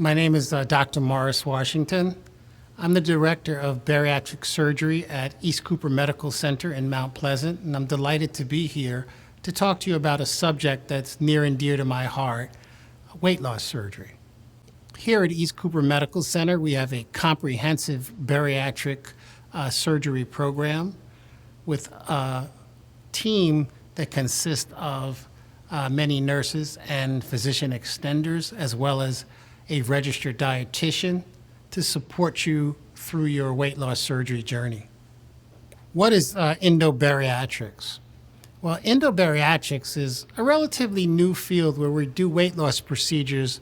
My name is Dr. Morris Washington. I'm the director of bariatric surgery at East Cooper Medical Center in Mount Pleasant, and I'm delighted to be here to talk to you about a subject that's near and dear to my heart, weight loss surgery. Here at East Cooper Medical Center, we have a comprehensive bariatric surgery program with a team that consists of many nurses and physician extenders, as well as a registered dietitian to support you through your weight loss surgery journey. What is endobariatrics? Well, endobariatrics is a relatively new field where we do weight loss procedures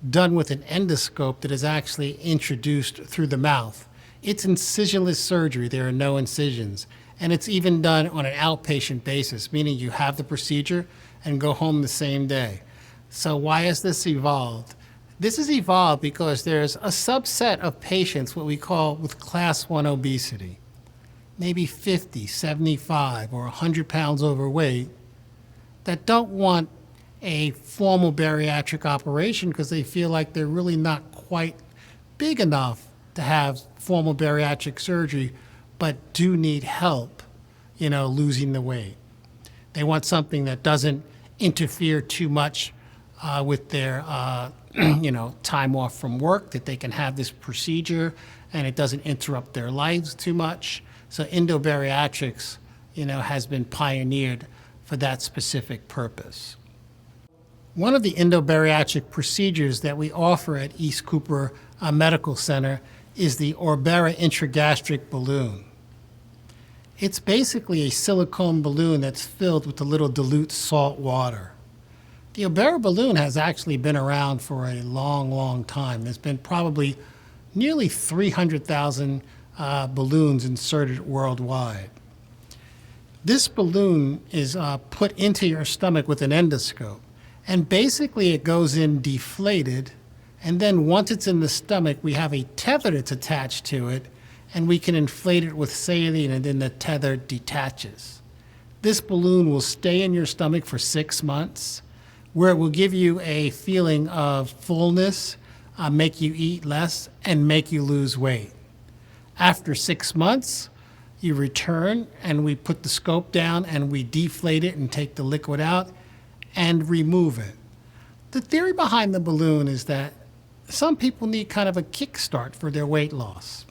done with an endoscope that is actually introduced through the mouth. It's incision-less surgery. There are no incisions. And it's even done on an outpatient basis, meaning you have the procedure and go home the same day. So why has this evolved? This has evolved because there's a subset of patients, what we call with class 1 obesity, maybe 50, 75, or 100 pounds overweight, that don't want a formal bariatric operation because they feel like they're really not quite big enough to have formal bariatric surgery, but do need help, losing the weight. They want something that doesn't interfere too much with their time off from work, that they can have this procedure and it doesn't interrupt their lives too much. So endobariatrics, has been pioneered for that specific purpose. One of the endobariatric procedures that we offer at East Cooper Medical Center is the Orbera intragastric balloon. It's basically a silicone balloon that's filled with a little dilute salt water. The Orbera balloon has actually been around for a long, long time. There's been probably nearly 300,000 balloons inserted worldwide. This balloon is put into your stomach with an endoscope, and basically it goes in deflated, and then once it's in the stomach, we have a tether that's attached to it, and we can inflate it with saline, and then the tether detaches. This balloon will stay in your stomach for 6 months, where it will give you a feeling of fullness, make you eat less, and make you lose weight. After 6 months, you return, and we put the scope down, and we deflate it and take the liquid out and remove it. The theory behind the balloon is that some people need kind of a kickstart for their weight loss.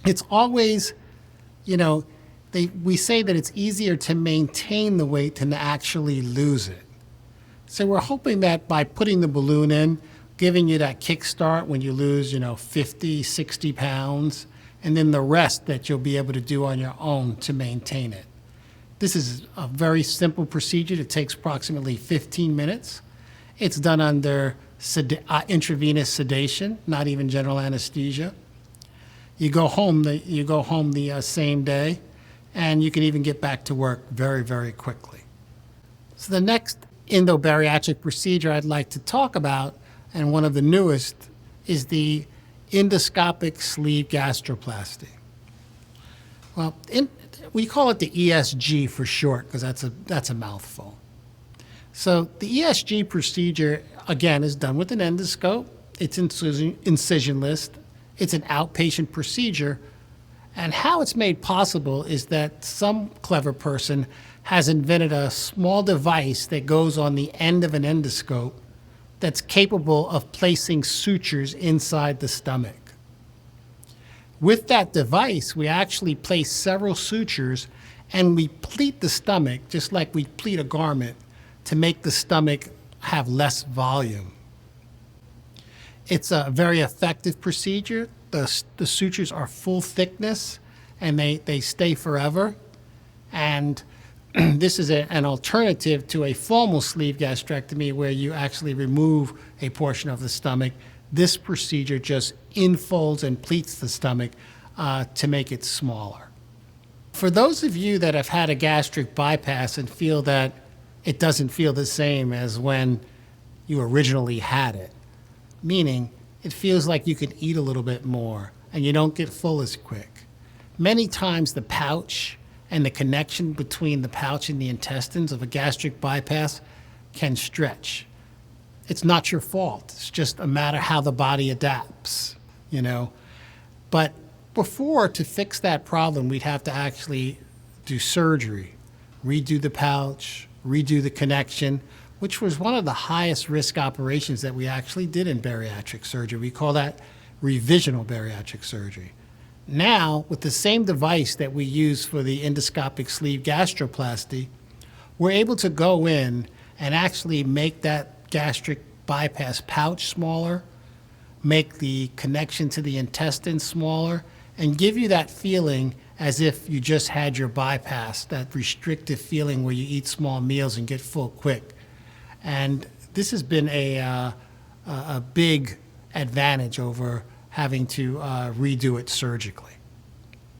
It's always, we say that it's easier to maintain the weight than to actually lose it. So we're hoping that by putting the balloon in, giving you that kickstart when you lose, 50, 60 pounds, and then the rest that you'll be able to do on your own to maintain it. This is a very simple procedure that takes approximately 15 minutes. It's done under intravenous sedation, not even general anesthesia. You go home the same day, and you can even get back to work very, very quickly. So the next endobariatric procedure I'd like to talk about, and one of the newest, is the endoscopic sleeve gastroplasty. Well, we call it the ESG for short because that's a mouthful. So the ESG procedure, again, is done with an endoscope. It's incision-less. It's an outpatient procedure. And how it's made possible is that some clever person has invented a small device that goes on the end of an endoscope that's capable of placing sutures inside the stomach. With that device, we actually place several sutures and we pleat the stomach just like we pleat a garment to make the stomach have less volume. It's a very effective procedure. The sutures are full thickness and they stay forever. And this is an alternative to a formal sleeve gastrectomy where you actually remove a portion of the stomach. This procedure just infolds and pleats the stomach to make it smaller. For those of you that have had a gastric bypass and feel that it doesn't feel the same as when you originally had it, meaning it feels like you can eat a little bit more and you don't get full as quick. Many times the pouch and the connection between the pouch and the intestines of a gastric bypass can stretch. it's not your fault. It's just a matter how the body adapts, you know. But before, to fix that problem, we'd have to actually do surgery, redo the pouch, redo the connection, which was one of the highest risk operations that we actually did in bariatric surgery. We call that revisional bariatric surgery. Now, with the same device that we use for the endoscopic sleeve gastroplasty, we're able to go in and actually make that gastric bypass pouch smaller, make the connection to the intestine smaller, and give you that feeling as if you just had your bypass, that restrictive feeling where you eat small meals and get full quick. And this has been a big advantage over having to redo it surgically.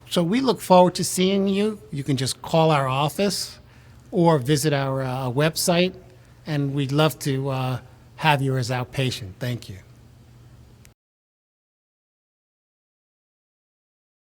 So we look forward to seeing you. You can just call our office or visit our website, and we'd love to have you as our patient. Thank you.